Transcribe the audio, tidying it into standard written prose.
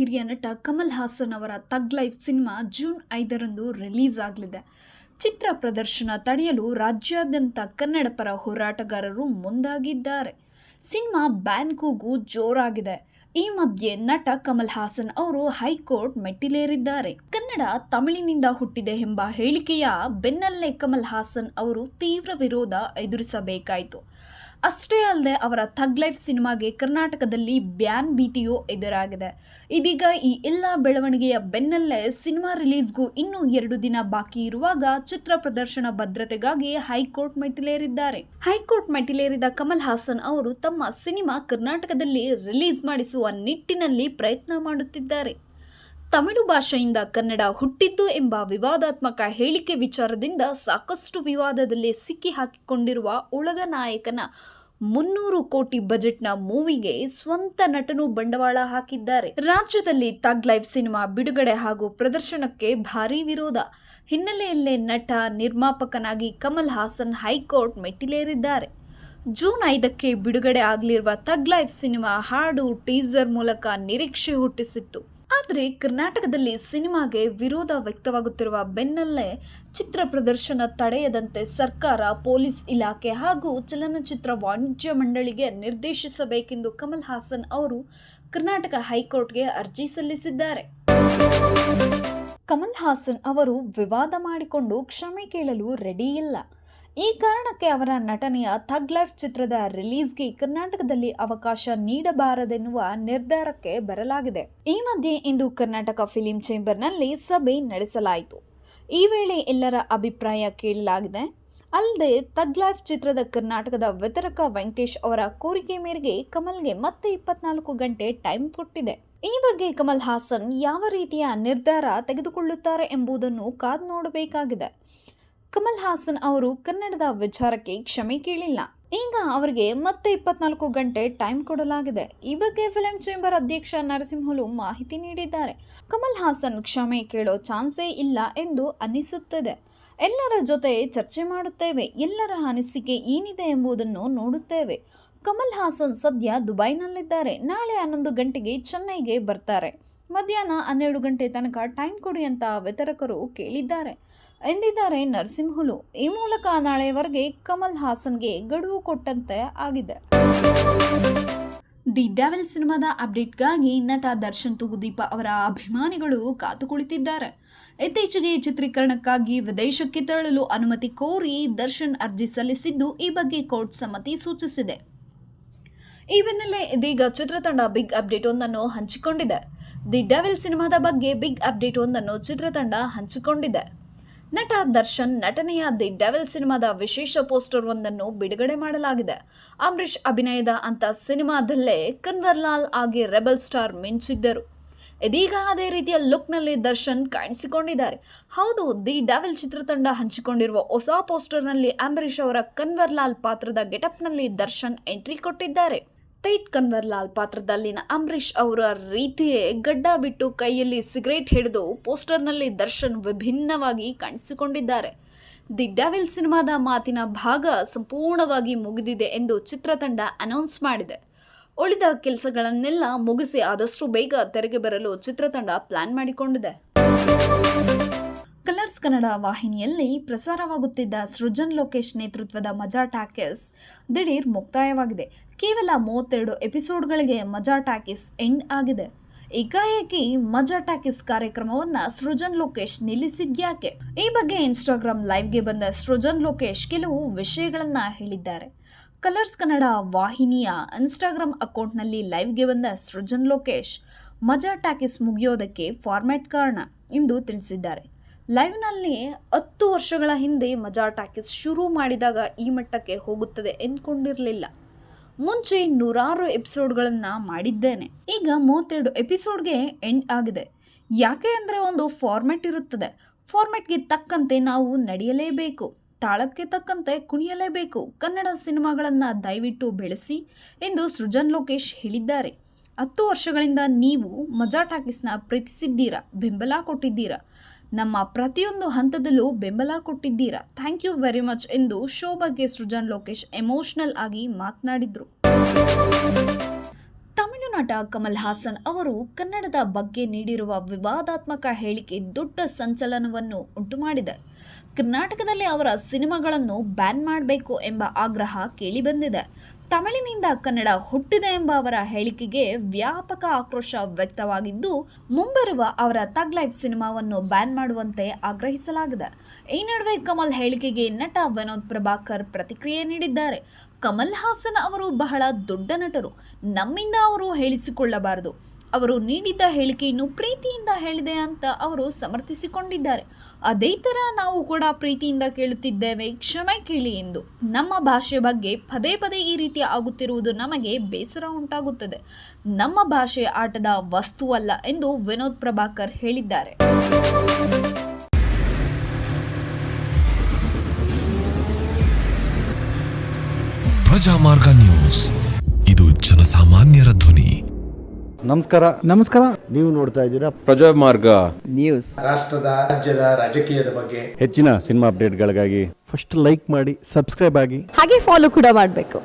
ಹಿರಿಯ ನಟ ಕಮಲ್ ಹಾಸನ್ ಅವರ ಥಗ್ ಲೈಫ್ ಸಿನಿಮಾ ಜೂನ್ 5ರಂದು ರಿಲೀಸ್ ಆಗಲಿದೆ. ಚಿತ್ರ ಪ್ರದರ್ಶನ ತಡೆಯಲು ರಾಜ್ಯಾದ್ಯಂತ ಕನ್ನಡ ಪರ ಹೋರಾಟಗಾರರು ಮುಂದಾಗಿದ್ದಾರೆ. ಸಿನಿಮಾ ಬ್ಯಾನ್ ಕೂಗು ಜೋರಾಗಿದೆ. ಈ ಮಧ್ಯೆ ನಟ ಕಮಲ್ ಹಾಸನ್ ಅವರು ಹೈಕೋರ್ಟ್ ಮೆಟ್ಟಿಲೇರಿದ್ದಾರೆ. ಕನ್ನಡ ತಮಿಳಿನಿಂದ ಹುಟ್ಟಿದೆ ಎಂಬ ಹೇಳಿಕೆಯ ಬೆನ್ನಲ್ಲೇ ಕಮಲ್ ಹಾಸನ್ ಅವರು ತೀವ್ರ ವಿರೋಧ ಎದುರಿಸಬೇಕಾಯಿತು. ಅಷ್ಟೇ ಅಲ್ಲದೆ ಅವರ ಥಗ್ ಲೈಫ್ ಸಿನಿಮಾಗೆ ಕರ್ನಾಟಕದಲ್ಲಿ ಬ್ಯಾನ್ ಭೀತಿಯೂ ಎದುರಾಗಿದೆ. ಇದೀಗ ಈ ಎಲ್ಲ ಬೆಳವಣಿಗೆಯ ಬೆನ್ನಲ್ಲೇ ಸಿನಿಮಾ ರಿಲೀಸ್ಗೂ ಇನ್ನೂ 2 ದಿನ ಬಾಕಿ ಇರುವಾಗ ಚಿತ್ರ ಪ್ರದರ್ಶನ ಭದ್ರತೆಗಾಗಿ ಹೈಕೋರ್ಟ್ ಮೆಟ್ಟಿಲೇರಿದ್ದಾರೆ. ಹೈಕೋರ್ಟ್ ಮೆಟ್ಟಿಲೇರಿದ ಕಮಲ್ ಹಾಸನ್ ಅವರು ತಮ್ಮ ಸಿನಿಮಾ ಕರ್ನಾಟಕದಲ್ಲಿ ರಿಲೀಸ್ ಮಾಡಿಸುವ ನಿಟ್ಟಿನಲ್ಲಿ ಪ್ರಯತ್ನ ಮಾಡುತ್ತಿದ್ದಾರೆ. ತಮಿಳು ಭಾಷೆಯಿಂದ ಕನ್ನಡ ಹುಟ್ಟಿದ್ದು ಎಂಬ ವಿವಾದಾತ್ಮಕ ಹೇಳಿಕೆ ವಿಚಾರದಿಂದ ಸಾಕಷ್ಟು ವಿವಾದದಲ್ಲಿ ಸಿಕ್ಕಿ ಹಾಕಿಕೊಂಡಿರುವ ಉಳಗ ನಾಯಕನ 300 ಕೋಟಿ ಬಜೆಟ್ನ ಮೂವಿಗೆ ಸ್ವಂತ ನಟನು ಬಂಡವಾಳ ಹಾಕಿದ್ದಾರೆ. ರಾಜ್ಯದಲ್ಲಿ ಥಗ್ ಲೈಫ್ ಸಿನಿಮಾ ಬಿಡುಗಡೆ ಹಾಗೂ ಪ್ರದರ್ಶನಕ್ಕೆ ಭಾರೀ ವಿರೋಧ ಹಿನ್ನೆಲೆಯಲ್ಲೇ ನಟ ನಿರ್ಮಾಪಕನಾಗಿ ಕಮಲ್ ಹಾಸನ್ ಹೈಕೋರ್ಟ್ ಮೆಟ್ಟಿಲೇರಿದ್ದಾರೆ. ಜೂನ್ 5ಕ್ಕೆ ಬಿಡುಗಡೆ ಆಗಲಿರುವ ಥಗ್ ಲೈಫ್ ಸಿನಿಮಾ ಹಾಡು ಟೀಸರ್ ಮೂಲಕ ನಿರೀಕ್ಷೆ ಹುಟ್ಟಿಸಿತ್ತು. ಆದರೆ ಕರ್ನಾಟಕದಲ್ಲಿ ಸಿನಿಮಾಗೆ ವಿರೋಧ ವ್ಯಕ್ತವಾಗುತ್ತಿರುವ ಬೆನ್ನಲ್ಲೇ ಚಿತ್ರ ಪ್ರದರ್ಶನ ತಡೆಯದಂತೆ ಸರ್ಕಾರ, ಪೊಲೀಸ್ ಇಲಾಖೆ ಹಾಗೂ ಚಲನಚಿತ್ರ ವಾಣಿಜ್ಯ ಮಂಡಳಿಗೆ ನಿರ್ದೇಶಿಸಬೇಕೆಂದು ಕಮಲ್ ಹಾಸನ್ ಅವರು ಕರ್ನಾಟಕ ಹೈಕೋರ್ಟ್ಗೆ ಅರ್ಜಿ ಸಲ್ಲಿಸಿದ್ದಾರೆ. ಕಮಲ್ ಹಾಸನ್ ಅವರು ವಿವಾದ ಮಾಡಿಕೊಂಡು ಕ್ಷಮೆ ಕೇಳಲು ರೆಡಿ ಇಲ್ಲ. ಈ ಕಾರಣಕ್ಕೆ ಅವರ ನಟನೆಯ ಥಗ್ ಲೈಫ್ ಚಿತ್ರದ ರಿಲೀಸ್ಗೆ ಕರ್ನಾಟಕದಲ್ಲಿ ಅವಕಾಶ ನೀಡಬಾರದೆನ್ನುವ ನಿರ್ಧಾರಕ್ಕೆ ಬರಲಾಗಿದೆ. ಈ ಮಧ್ಯೆ ಇಂದು ಕರ್ನಾಟಕ ಫಿಲಿಂ ಚೇಂಬರ್ನಲ್ಲಿ ಸಭೆ ನಡೆಸಲಾಯಿತು. ಈ ವೇಳೆ ಎಲ್ಲರ ಅಭಿಪ್ರಾಯ ಕೇಳಲಾಗಿದೆ. ಅಲ್ಲದೆ ಥಗ್ ಲೈಫ್ ಚಿತ್ರದ ಕರ್ನಾಟಕದ ವಿತರಕ ವೆಂಕಟೇಶ್ ಅವರ ಕೋರಿಕೆ ಮೇರೆಗೆ ಕಮಲ್ಗೆ ಮತ್ತೆ 24 ಗಂಟೆ ಟೈಮ್ ಕೊಟ್ಟಿದೆ. ಈ ಬಗ್ಗೆ ಕಮಲ್ ಹಾಸನ್ ಯಾವ ರೀತಿಯ ನಿರ್ಧಾರ ತೆಗೆದುಕೊಳ್ಳುತ್ತಾರೆ ಎಂಬುದನ್ನು ಕಾದು ನೋಡಬೇಕಾಗಿದೆ. ಕಮಲ್ ಹಾಸನ್ ಅವರು ಕನ್ನಡದ ವಿಚಾರಕ್ಕೆ ಕ್ಷಮೆ ಕೇಳಿಲ್ಲ. ಈಗ ಅವರಿಗೆ ಮತ್ತೆ 24 ಗಂಟೆ ಟೈಮ್ ಕೊಡಲಾಗಿದೆ. ಈ ಬಗ್ಗೆ ಫಿಲ್ಮ್ ಚೇಂಬರ್ ಅಧ್ಯಕ್ಷ ನರಸಿಂಹುಲು ಮಾಹಿತಿ ನೀಡಿದ್ದಾರೆ. ಕಮಲ್ ಹಾಸನ್ ಕ್ಷಮೆ ಕೇಳೋ ಚಾನ್ಸೇ ಇಲ್ಲ ಎಂದು ಅನಿಸುತ್ತದೆ. ಎಲ್ಲರ ಜೊತೆ ಚರ್ಚೆ ಮಾಡುತ್ತೇವೆ. ಎಲ್ಲರ ಅನಿಸಿಕೆ ಏನಿದೆ ಎಂಬುದನ್ನು ನೋಡುತ್ತೇವೆ. ಕಮಲ್ ಹಾಸನ್ ಸದ್ಯ ದುಬೈನಲ್ಲಿದ್ದಾರೆ. ನಾಳೆ 11 ಗಂಟೆಗೆ ಚೆನ್ನೈಗೆ ಬರ್ತಾರೆ. ಮಧ್ಯಾಹ್ನ 12 ಗಂಟೆ ತನಕ ಟೈಮ್ ಕೊಡಿ ಅಂತ ವಿತರಕರು ಕೇಳಿದ್ದಾರೆ ಎಂದಿದ್ದಾರೆ ನರಸಿಂಹುಲು. ಈ ಮೂಲಕ ನಾಳೆಯವರೆಗೆ ಕಮಲ್ ಹಾಸನ್ಗೆ ಗಡುವು ಕೊಟ್ಟಂತೆ ಆಗಿದೆ. ದಿ ಡೆವಿಲ್ ಸಿನಿಮಾದ ಅಪ್ಡೇಟ್ಗಾಗಿ ನಟ ದರ್ಶನ್ ತೂಗುದೀಪ ಅವರ ಅಭಿಮಾನಿಗಳು ಕಾದು ಕುಳಿತಿದ್ದಾರೆ. ಇತ್ತೀಚೆಗೆ ಚಿತ್ರೀಕರಣಕ್ಕಾಗಿ ವಿದೇಶಕ್ಕೆ ತೆರಳಲು ಅನುಮತಿ ಕೋರಿ ದರ್ಶನ್ ಅರ್ಜಿ ಸಲ್ಲಿಸಿದ್ದು, ಈ ಬಗ್ಗೆ ಕೋರ್ಟ್ ಸಮ್ಮತಿ ಸೂಚಿಸಿದೆ. ಈ ಬೆನ್ನಲ್ಲೇ ಇದೀಗ ಚಿತ್ರತಂಡ ಬಿಗ್ ಅಪ್ಡೇಟ್ ಒಂದನ್ನು ಹಂಚಿಕೊಂಡಿದೆ. ದಿ ಡೆವಿಲ್ ಸಿನಿಮಾದ ಬಗ್ಗೆ ಬಿಗ್ ಅಪ್ಡೇಟ್ ಒಂದನ್ನು ಚಿತ್ರತಂಡ ಹಂಚಿಕೊಂಡಿದೆ. ನಟ ದರ್ಶನ್ ನಟನೆಯ ದಿ ಡೆವಿಲ್ ಸಿನಿಮಾದ ವಿಶೇಷ ಪೋಸ್ಟರ್ ಒಂದನ್ನು ಬಿಡುಗಡೆ ಮಾಡಲಾಗಿದೆ. ಅಂಬರೀಶ್ ಅಭಿನಯದ ಅಂತ ಸಿನಿಮಾದಲ್ಲೇ ಕನ್ವರ್ಲಾಲ್ ಆಗಿ ರೆಬಲ್ ಸ್ಟಾರ್ ಮಿಂಚಿದ್ದರು. ಇದೀಗ ಅದೇ ರೀತಿಯ ಲುಕ್ನಲ್ಲಿ ದರ್ಶನ್ ಕಾಣಿಸಿಕೊಂಡಿದ್ದಾರೆ. ಹೌದು, ದಿ ಡೆವಿಲ್ ಚಿತ್ರತಂಡ ಹಂಚಿಕೊಂಡಿರುವ ಹೊಸ ಪೋಸ್ಟರ್ನಲ್ಲಿ ಅಂಬರೀಶ್ ಅವರ ಕನ್ವರ್ಲಾಲ್ ಪಾತ್ರದ ಗೆಟಪ್ನಲ್ಲಿ ದರ್ಶನ್ ಎಂಟ್ರಿ ಕೊಟ್ಟಿದ್ದಾರೆ. ತೈಟ್ ಕನ್ವರ್ಲಾಲ್ ಪಾತ್ರದಲ್ಲಿನ ಅಂಬರೀಶ್ ಅವರ ರೀತಿಯೇ ಗಡ್ಡ ಬಿಟ್ಟು ಕೈಯಲ್ಲಿ ಸಿಗರೇಟ್ ಹಿಡಿದು ಪೋಸ್ಟರ್ನಲ್ಲಿ ದರ್ಶನ್ ವಿಭಿನ್ನವಾಗಿ ಕಾಣಿಸಿಕೊಂಡಿದ್ದಾರೆ. ದಿ ಡೆವಿಲ್ ಸಿನಿಮಾದ ಮಾತಿನ ಭಾಗ ಸಂಪೂರ್ಣವಾಗಿ ಮುಗಿದಿದೆ ಎಂದು ಚಿತ್ರತಂಡ ಅನೌನ್ಸ್ ಮಾಡಿದೆ. ಉಳಿದ ಕೆಲಸಗಳನ್ನೆಲ್ಲ ಮುಗಿಸಿ ಆದಷ್ಟು ಬೇಗ ತೆರೆಗೆ ಬರಲು ಚಿತ್ರತಂಡ ಪ್ಲಾನ್ ಮಾಡಿಕೊಂಡಿದೆ. ಕಲರ್ಸ್ ಕನ್ನಡ ವಾಹಿನಿಯಲ್ಲಿ ಪ್ರಸಾರವಾಗುತ್ತಿದ್ದ ಸೃಜನ್ ಲೋಕೇಶ್ ನೇತೃತ್ವದ ಮಜಾ ಟಾಕೀಸ್ ದಿಢೀರ್ ಮುಕ್ತಾಯವಾಗಿದೆ. ಕೇವಲ 32 ಎಪಿಸೋಡ್ಗಳಿಗೆ ಮಜಾ ಟಾಕೀಸ್ ಎಂಡ್ ಆಗಿದೆ. ಏಕಾಏಕಿ ಮಜಾ ಟಾಕೀಸ್ ಕಾರ್ಯಕ್ರಮವನ್ನು ಸೃಜನ್ ಲೋಕೇಶ್ ನಿಲ್ಲಿಸಿದ್ಯಾಕೆ? ಈ ಬಗ್ಗೆ ಇನ್ಸ್ಟಾಗ್ರಾಮ್ ಲೈವ್ಗೆ ಬಂದ ಸೃಜನ್ ಲೋಕೇಶ್ ಕೆಲವು ವಿಷಯಗಳನ್ನು ಹೇಳಿದ್ದಾರೆ. ಕಲರ್ಸ್ ಕನ್ನಡ ವಾಹಿನಿಯ ಇನ್ಸ್ಟಾಗ್ರಾಮ್ ಅಕೌಂಟ್ನಲ್ಲಿ ಲೈವ್ಗೆ ಬಂದ ಸೃಜನ್ ಲೋಕೇಶ್ ಮಜಾ ಟಾಕೀಸ್ ಮುಗಿಯೋದಕ್ಕೆ ಫಾರ್ಮ್ಯಾಟ್ ಕಾರಣ ಎಂದು ತಿಳಿಸಿದ್ದಾರೆ. ಲೈವ್ನಲ್ಲಿ 10 ವರ್ಷಗಳ ಹಿಂದೆ ಮಜಾ ಟಾಕೀಸ್ ಶುರು ಮಾಡಿದಾಗ ಈ ಮಟ್ಟಕ್ಕೆ ಹೋಗುತ್ತದೆ ಎಂದ್ಕೊಂಡಿರಲಿಲ್ಲ. ಮುಂಚೆ 100 ಎಪಿಸೋಡ್ಗಳನ್ನು ಮಾಡಿದ್ದೇನೆ. ಈಗ 32 ಎಪಿಸೋಡ್ಗೆ ಎಂಡ್ ಆಗಿದೆ. ಯಾಕೆ ಅಂದರೆ ಒಂದು ಫಾರ್ಮ್ಯಾಟ್ ಇರುತ್ತದೆ. ಫಾರ್ಮ್ಯಾಟ್ಗೆ ತಕ್ಕಂತೆ ನಾವು ನಡೆಯಲೇಬೇಕು. ತಾಳಕ್ಕೆ ತಕ್ಕಂತೆ ಕುಣಿಯಲೇಬೇಕು. ಕನ್ನಡ ಸಿನಿಮಾಗಳನ್ನು ದಯವಿಟ್ಟು ಬೆಳೆಸಿ ಎಂದು ಸೃಜನ್ ಲೋಕೇಶ್ ಹೇಳಿದ್ದಾರೆ. 10 ವರ್ಷಗಳಿಂದ ನೀವು ಮಜಾ ಟಾಕೀಸ್ನ ಪ್ರೀತಿಸಿದ್ದೀರಾ, ಬೆಂಬಲ ಕೊಟ್ಟಿದ್ದೀರಾ. ನಮ್ಮ ಪ್ರತಿಯೊಂದು ಹಂತದಲ್ಲೂ ಬೆಂಬಲ ಕೊಟ್ಟಿದ್ದೀರಾ. ಥ್ಯಾಂಕ್ ಯು ವೆರಿ ಮಚ್ ಎಂದು ಶೋ ಬಗ್ಗೆ ಸೃಜನ್ ಲೋಕೇಶ್ ಎಮೋಷನಲ್ ಆಗಿ ಮಾತನಾಡಿದರು. ವಾಯುನಟ ಕಮಲ್ ಹಾಸನ್ ಅವರು ಕನ್ನಡದ ಬಗ್ಗೆ ನೀಡಿರುವ ವಿವಾದಾತ್ಮಕ ಹೇಳಿಕೆ ದೊಡ್ಡ ಸಂಚಲನವನ್ನು ಉಂಟುಮಾಡಿದೆ. ಕರ್ನಾಟಕದಲ್ಲಿ ಅವರ ಸಿನಿಮಾಗಳನ್ನು ಬ್ಯಾನ್ ಮಾಡಬೇಕು ಎಂಬ ಆಗ್ರಹ ಕೇಳಿಬಂದಿದೆ. ತಮಿಳಿನಿಂದ ಕನ್ನಡ ಹುಟ್ಟಿದೆ ಎಂಬ ಅವರ ಹೇಳಿಕೆಗೆ ವ್ಯಾಪಕ ಆಕ್ರೋಶ ವ್ಯಕ್ತವಾಗಿದ್ದು, ಮುಂಬರುವ ಅವರ ತಗ್ ಲೈಫ್ ಸಿನಿಮಾವನ್ನು ಬ್ಯಾನ್ ಮಾಡುವಂತೆ ಆಗ್ರಹಿಸಲಾಗಿದೆ. ಈ ನಡುವೆ ಕಮಲ್ ಹೇಳಿಕೆಗೆ ನಟ ವಿನೋದ್ ಪ್ರಭಾಕರ್ ಪ್ರತಿಕ್ರಿಯೆ ನೀಡಿದ್ದಾರೆ. ಕಮಲ್ ಹಾಸನ್ ಅವರು ಬಹಳ ದೊಡ್ಡ ನಟರು, ನಮ್ಮಿಂದ ಅವರು ಹೇಳಿಸಿಕೊಳ್ಳಬಾರದು. ಅವರು ನೀಡಿದ್ದ ಹೇಳಿಕೆಯನ್ನು ಪ್ರೀತಿಯಿಂದ ಹೇಳಿದೆ ಅಂತ ಅವರು ಸಮರ್ಥಿಸಿಕೊಂಡಿದ್ದಾರೆ. ಅದೇ ಥರ ನಾವು ಕೂಡ ಪ್ರೀತಿಯಿಂದ ಕೇಳುತ್ತಿದ್ದೇವೆ, ಕ್ಷಮೆ ಕೇಳಿ ಎಂದು. ನಮ್ಮ ಭಾಷೆ ಬಗ್ಗೆ ಪದೇ ಪದೇ ಈ ರೀತಿ ಆಗುತ್ತಿರುವುದು ನಮಗೆ ಬೇಸರ ಉಂಟಾಗುತ್ತದೆ. ನಮ್ಮ ಭಾಷೆ ಆಟದ ವಸ್ತುವಲ್ಲ ಎಂದು ವಿನೋದ್ ಪ್ರಭಾಕರ್ ಹೇಳಿದ್ದಾರೆ. ಪ್ರಜಾಮಾರ್ಗ ನ್ಯೂಸ್, ಇದು ಜನಸಾಮಾನ್ಯರ ಧ್ವನಿ. ನಮಸ್ಕಾರ. ನೀವು ನೋಡ್ತಾ ಇದ್ದೀರಾ ಪ್ರಜಾಮಾರ್ಗ ನ್ಯೂಸ್. ರಾಷ್ಟ್ರದ ರಾಜ್ಯದ ರಾಜಕೀಯದ ಬಗ್ಗೆ ಹೆಚ್ಚಿನ ಸಿನಿಮಾ ಅಪ್ಡೇಟ್ಗಳಿಗಾಗಿ ಫಸ್ಟ್ ಲೈಕ್ ಮಾಡಿ, ಸಬ್ಸ್ಕ್ರೈಬ್ ಆಗಿ, ಹಾಗೆ ಫಾಲೋ ಕೂಡ ಮಾಡಬೇಕು.